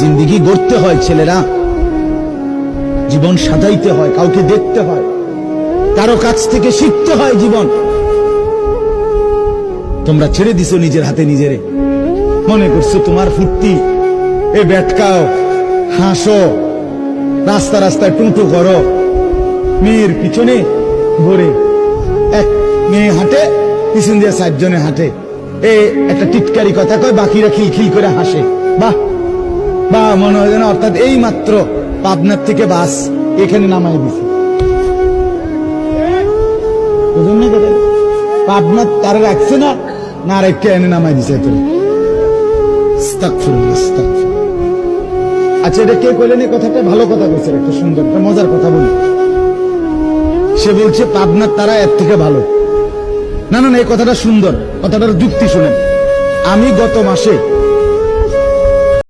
জিন্দেগি গড়তে হয় ছেলেরা, জীবন সাজাইতে হয়, কাউকে দেখতে হয়, কারো কাছ থেকে শিখতে হয় জীবন। তোমরা ছেড়ে দিছো নিজের হাতে নিজেরে, মনে করছো তোমার ফুর্তি, এ ব্যাটকাও, হাসো, রাস্তা রাস্তায় টুঁটু করো, মেয়ের পিছনে ঘুরে, এক মেয়ে হাঁটে, পিছন দিয়ে 4 জনে হাঁটে, এ একটা টিটকারি কথা কয়, বাকিরা খিলখিল করে হাসে। বাহ বাহ, মনে হয় যেন অর্থাৎ এই মাত্র পাবনার থেকে বাস এখানে নামাই দিছে। পাবনার তারা রাখছে না, না রেখে এনে নামাই দিছে। আচ্ছা, এটা কে কইলেন এই কথাটা? ভালো কথা কইছে, একটা সুন্দর একটা মজার কথা বলি। সে বলছে পাবনার তারা এর থেকে ভালো। না না না, এই কথাটা সুন্দর, কথাটার যুক্তি শুনেন। আমি গত মাসে